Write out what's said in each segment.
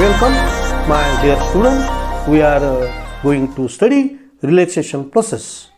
Welcome, my dear student. We are going to study relaxation process.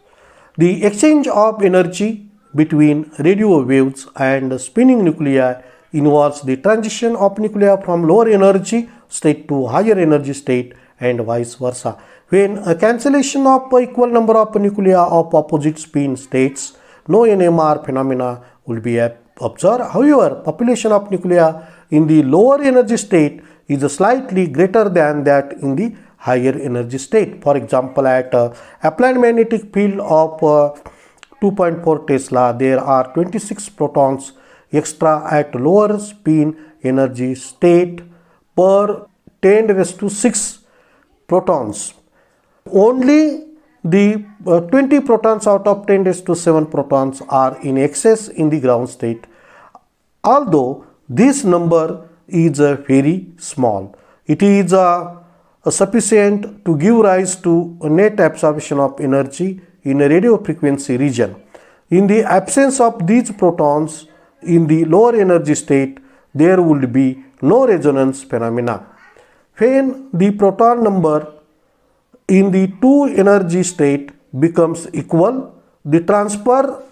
The exchange of energy between radio waves and spinning nuclei involves the transition of nuclei from lower energy state to higher energy state and vice versa. When a cancellation of equal number of nuclei of opposite spin states, no NMR phenomena will be observed. However, population of nuclei in the lower energy state is slightly greater than that in the higher energy state. For example, at applied magnetic field of 2.4 Tesla, there are 26 protons extra at lower spin energy state per 10 raised to 6 protons. Only the 20 protons out of 10 raised to 7 protons are in excess in the ground state. Although this number is very small, it is sufficient to give rise to a net absorption of energy in a radio frequency region. In the absence of these protons in the lower energy state, there would be no resonance phenomena. When the proton number in the 2 energy state becomes equal, the transfer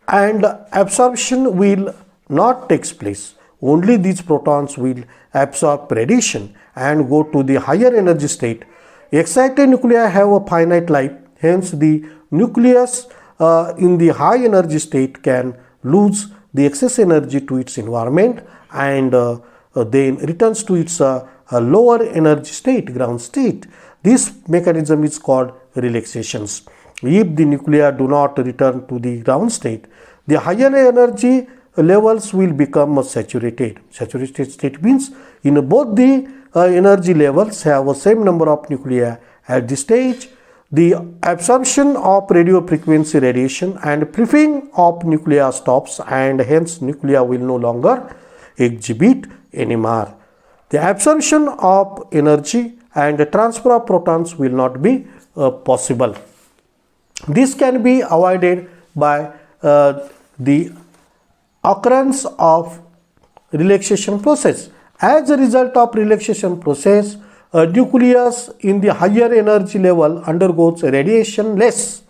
and absorption will not take place. Only these protons will absorb radiation and go to the higher energy state. Excited nuclei have a finite life, hence the nucleus in the high energy state can lose the excess energy to its environment and then returns to its lower energy state, ground state. This mechanism is called relaxations. If the nuclei do not return to the ground state, the higher energy levels will become saturated. Saturated state means in both the energy levels have the same number of nuclei. At this stage, the absorption of radio frequency radiation and preferring of nuclei stops, and hence nuclei will no longer exhibit NMR. The absorption of energy and the transfer of protons will not be possible. This can be avoided by the occurrence of relaxation process. As a result of relaxation process, a nucleus in the higher energy level undergoes a radiation-less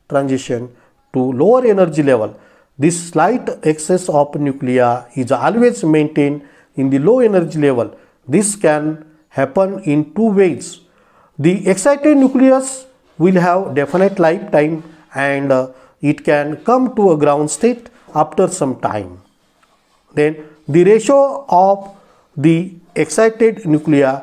transition to lower energy level. This slight excess of nuclei is always maintained in the low energy level. This can happen in 2 ways. The excited nucleus will have definite lifetime and it can come to a ground state after some time. Then the ratio of the excited nuclei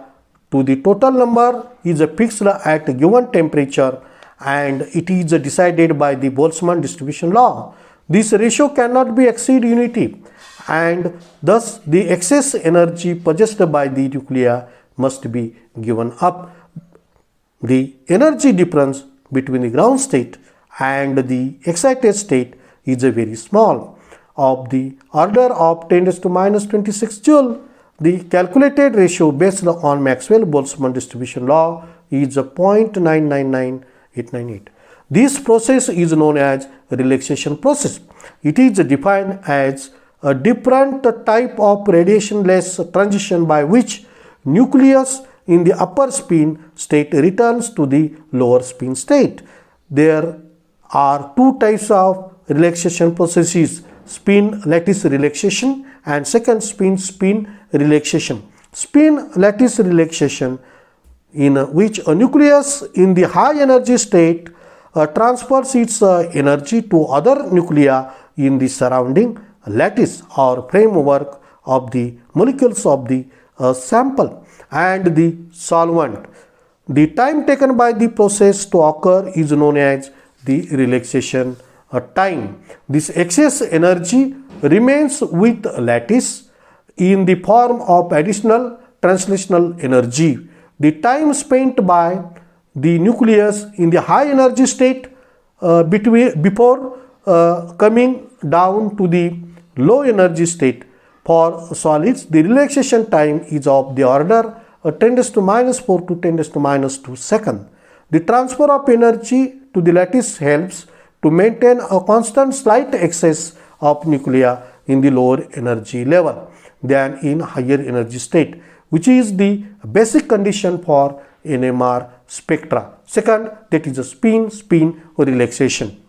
to the total number is fixed at a given temperature and it is decided by the Boltzmann distribution law. This ratio cannot be exceed unity and thus the excess energy possessed by the nuclei must be given up. The energy difference between the ground state and the excited state is very small, of the order of 10 raised to minus 26 joule. The calculated ratio based on Maxwell-Boltzmann distribution law is 0.999898. This process is known as relaxation process. It is defined as a different type of radiation-less transition by which nucleus in the upper spin state returns to the lower spin state. There are 2 types of relaxation processes: spin lattice relaxation and second spin relaxation. Spin lattice relaxation, in which a nucleus in the high energy state transfers its energy to other nuclei in the surrounding lattice or framework of the molecules of the sample and the solvent. The time taken by the process to occur is known as the relaxation time. This excess energy remains with lattice in the form of additional translational energy. The time spent by the nucleus in the high energy state before coming down to the low energy state for solids, the relaxation time is of the order 10 raised to minus 4 to 10 raised to minus 2 seconds. The transfer of energy to the lattice helps to maintain a constant slight excess of nuclei in the lower energy level than in higher energy state. which is the basic condition for NMR spectra. Second, that is a spin relaxation.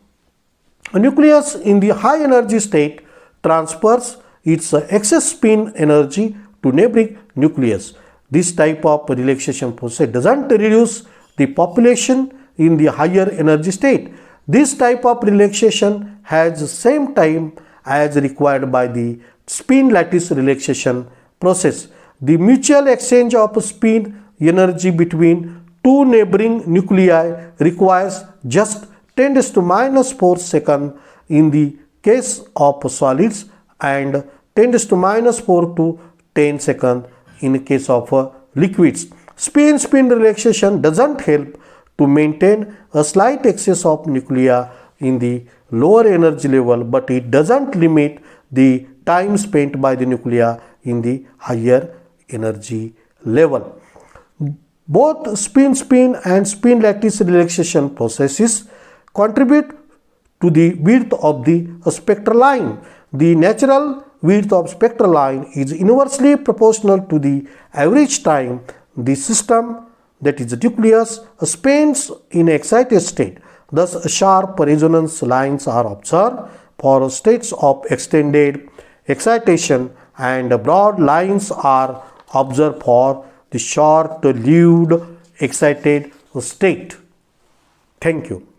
A nucleus in the high energy state transfers its excess spin energy to neighboring nucleus. This type of relaxation process doesn't reduce the population in the higher energy state. This type of relaxation has the same time as required by the spin lattice relaxation process. The mutual exchange of spin energy between two neighboring nuclei requires just 10 to the minus 4 seconds in the case of solids and 10 to the minus 4 to 10 seconds in the case of liquids. Spin relaxation doesn't help to maintain a slight excess of nuclei in the lower energy level, but it doesn't limit the time spent by the nuclei in the higher energy level. Both spin and spin lattice relaxation processes contribute to the width of the spectral line. The natural width of spectral line is inversely proportional to the average time the system, that is the nucleus, spends in excited state. Thus, sharp resonance lines are observed for states of extended excitation and broad lines are observed for the short-lived excited state. Thank you.